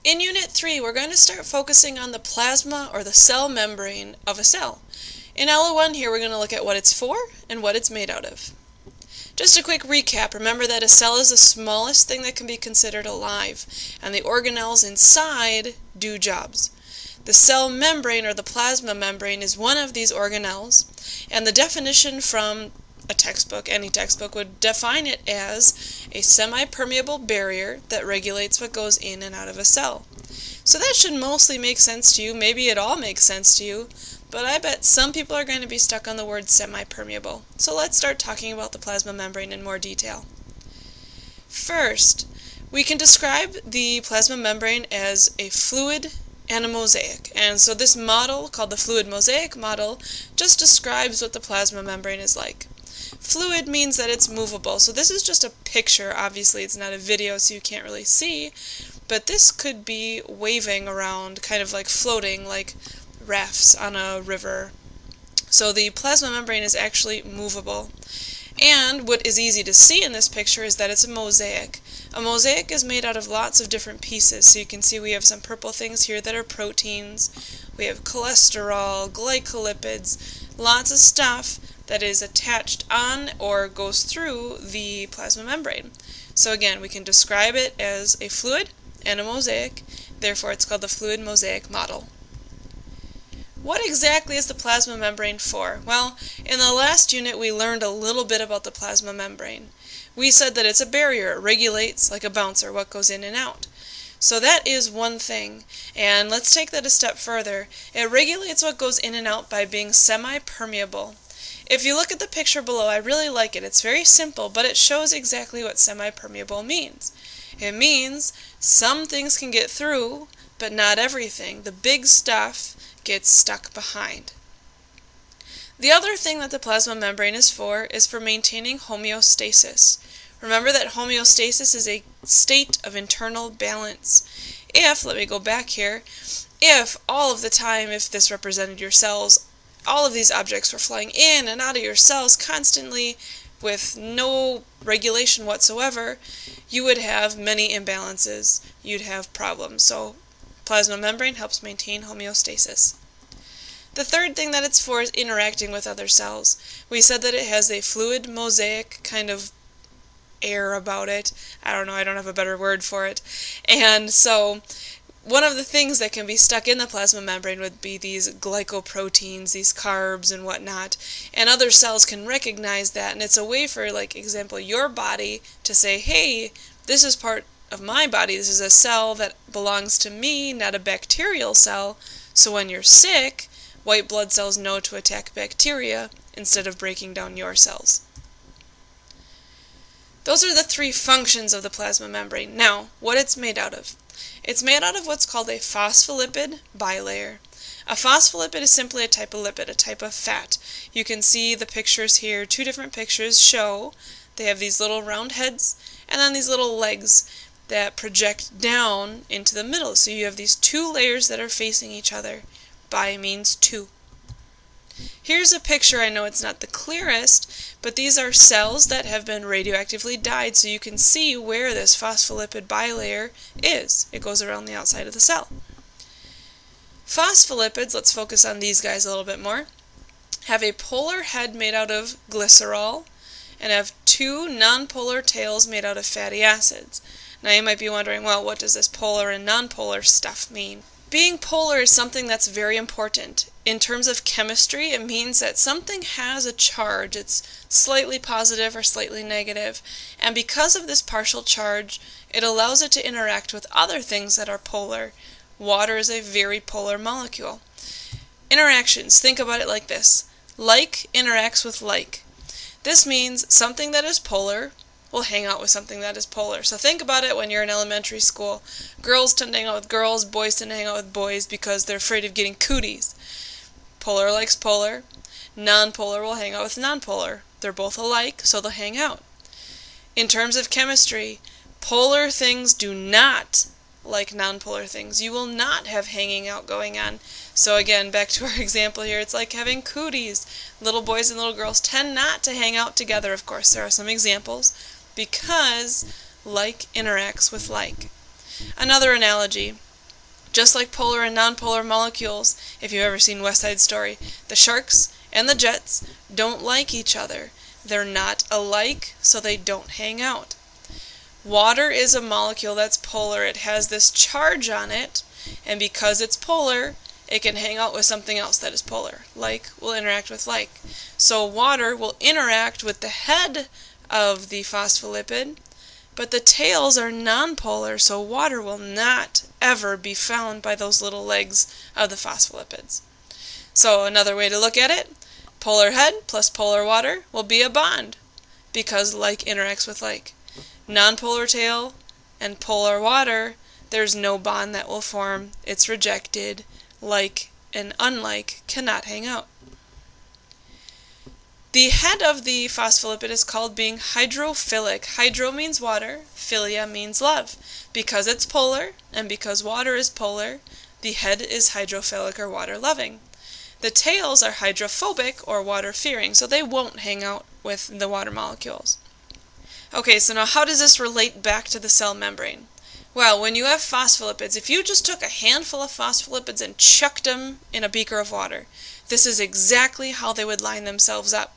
In Unit 3, we're going to start focusing on the plasma or the cell membrane of a cell. In LO1 here, we're going to look at what it's for and what it's made out of. Just a quick recap, remember that a cell is the smallest thing that can be considered alive, and the organelles inside do jobs. The cell membrane or the plasma membrane is one of these organelles, and the definition from a textbook, any textbook, would define it as a semi-permeable barrier that regulates what goes in and out of a cell. So that should mostly make sense to you. Maybe it all makes sense to you, but I bet some people are going to be stuck on the word semi-permeable. So let's start talking about the plasma membrane in more detail. First, we can describe the plasma membrane as a fluid and a mosaic. And so this model, called the fluid mosaic model, just describes what the plasma membrane is like. Fluid means that it's movable. So this is just a picture. Obviously, it's not a video, so you can't really see. But this could be waving around, kind of like floating, like rafts on a river. So the plasma membrane is actually movable. And what is easy to see in this picture is that it's a mosaic. A mosaic is made out of lots of different pieces. So you can see we have some purple things here that are proteins. We have cholesterol, glycolipids, lots of stuff that is attached on or goes through the plasma membrane. So again, we can describe it as a fluid and a mosaic, therefore it's called the fluid mosaic model. What exactly is the plasma membrane for? Well, in the last unit we learned a little bit about the plasma membrane. We said that it's a barrier, it regulates, like a bouncer, what goes in and out. So that is one thing, and let's take that a step further. It regulates what goes in and out by being semi-permeable. If you look at the picture below, I really like it. It's very simple, but it shows exactly what semi-permeable means. It means some things can get through, but not everything. The big stuff gets stuck behind. The other thing that the plasma membrane is for maintaining homeostasis. Remember that homeostasis is a state of internal balance. Let me go back here, if all of the time, if this represented your cells, all of these objects were flying in and out of your cells constantly with no regulation whatsoever, you would have many imbalances. You'd have problems. So plasma membrane helps maintain homeostasis. The third thing that it's for is interacting with other cells. We said that it has a fluid mosaic kind of air about it. I don't know, I don't have a better word for it. And so one of the things that can be stuck in the plasma membrane would be these glycoproteins, these carbs and whatnot, and other cells can recognize that, and it's a way for, like, example, your body to say, hey, this is part of my body, this is a cell that belongs to me, not a bacterial cell, so when you're sick, white blood cells know to attack bacteria instead of breaking down your cells. Those are the three functions of the plasma membrane. Now, what it's made out of. It's made out of what's called a phospholipid bilayer. A phospholipid is simply a type of lipid, a type of fat. You can see the pictures here. Two different pictures show they have these little round heads and then these little legs that project down into the middle. So you have these two layers that are facing each other. Bi means two. Here's a picture. I know it's not the clearest, but these are cells that have been radioactively dyed, so you can see where this phospholipid bilayer is. It goes around the outside of the cell. Phospholipids, let's focus on these guys a little bit more, have a polar head made out of glycerol and have two nonpolar tails made out of fatty acids. Now you might be wondering, well, what does this polar and nonpolar stuff mean? Being polar is something that's very important. In terms of chemistry, it means that something has a charge. It's slightly positive or slightly negative. And because of this partial charge, it allows it to interact with other things that are polar. Water is a very polar molecule. Interactions, think about it like this. Like interacts with like. This means something that is polar will hang out with something that is polar. So think about it when you're in elementary school. Girls tend to hang out with girls, boys tend to hang out with boys because they're afraid of getting cooties. Polar likes polar. Non-polar will hang out with non-polar. They're both alike, so they'll hang out. In terms of chemistry, polar things do not like non-polar things. You will not have hanging out going on. So again, back to our example here, it's like having cooties. Little boys and little girls tend not to hang out together, of course. There are some examples, because like interacts with like. Another analogy. Just like polar and nonpolar molecules, if you've ever seen West Side Story, the sharks and the jets don't like each other. They're not alike, so they don't hang out. Water is a molecule that's polar. It has this charge on it, and because it's polar, it can hang out with something else that is polar. Like will interact with like. So water will interact with the head of the phospholipid, but the tails are nonpolar, so water will not ever be found by those little legs of the phospholipids. So another way to look at it, polar head plus polar water will be a bond, because like interacts with like. Nonpolar tail and polar water, there's no bond that will form. It's rejected. Like and unlike cannot hang out. The head of the phospholipid is called being hydrophilic. Hydro means water, philia means love. Because it's polar, and because water is polar, the head is hydrophilic or water-loving. The tails are hydrophobic or water-fearing, so they won't hang out with the water molecules. Okay, so now how does this relate back to the cell membrane? Well, when you have phospholipids, if you just took a handful of phospholipids and chucked them in a beaker of water, this is exactly how they would line themselves up.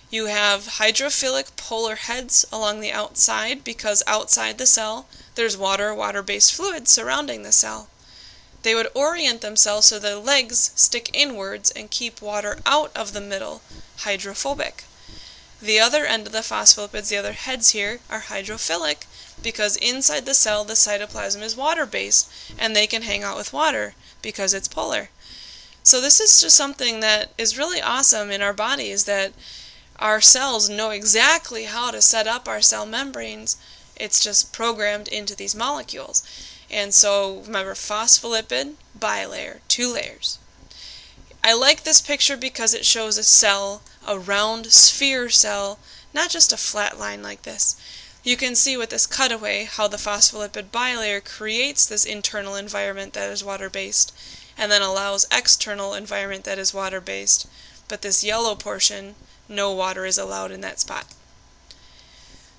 You have hydrophilic polar heads along the outside because outside the cell there's water-based fluid surrounding the cell. They would orient themselves so their legs stick inwards and keep water out of the middle, hydrophobic. The other end of the phospholipids, the other heads here, are hydrophilic because inside the cell the cytoplasm is water-based and they can hang out with water because it's polar. So this is just something that is really awesome in our bodies, that our cells know exactly how to set up our cell membranes. It's just programmed into these molecules. And so remember, phospholipid, bilayer, 2 layers. I like this picture because it shows a cell, a round sphere cell, not just a flat line like this. You can see with this cutaway how the phospholipid bilayer creates this internal environment that is water-based and then allows external environment that is water-based. But this yellow portion, no water is allowed in that spot.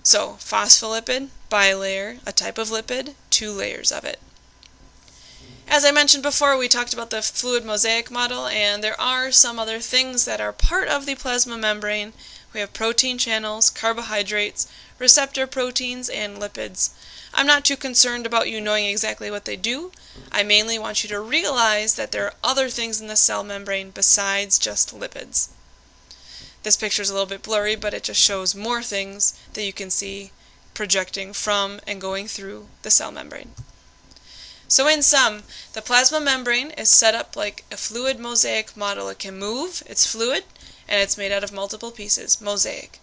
So, phospholipid, bilayer, a type of lipid, 2 layers of it. As I mentioned before, we talked about the fluid mosaic model, and there are some other things that are part of the plasma membrane. We have protein channels, carbohydrates, receptor proteins, and lipids. I'm not too concerned about you knowing exactly what they do. I mainly want you to realize that there are other things in the cell membrane besides just lipids. This picture is a little bit blurry, but it just shows more things that you can see projecting from and going through the cell membrane. So in sum, the plasma membrane is set up like a fluid mosaic model. It can move, it's fluid, and it's made out of multiple pieces, mosaic.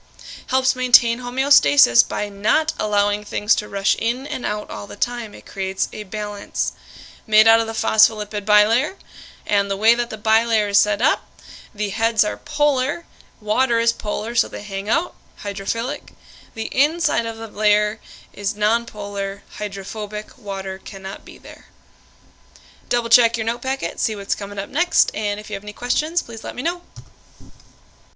Helps maintain homeostasis by not allowing things to rush in and out all the time. It creates a balance. Made out of the phospholipid bilayer, and the way that the bilayer is set up, the heads are polar, water is polar, so they hang out, hydrophilic. The inside of the layer is nonpolar, hydrophobic, water cannot be there. Double check your note packet, see what's coming up next, and if you have any questions, please let me know.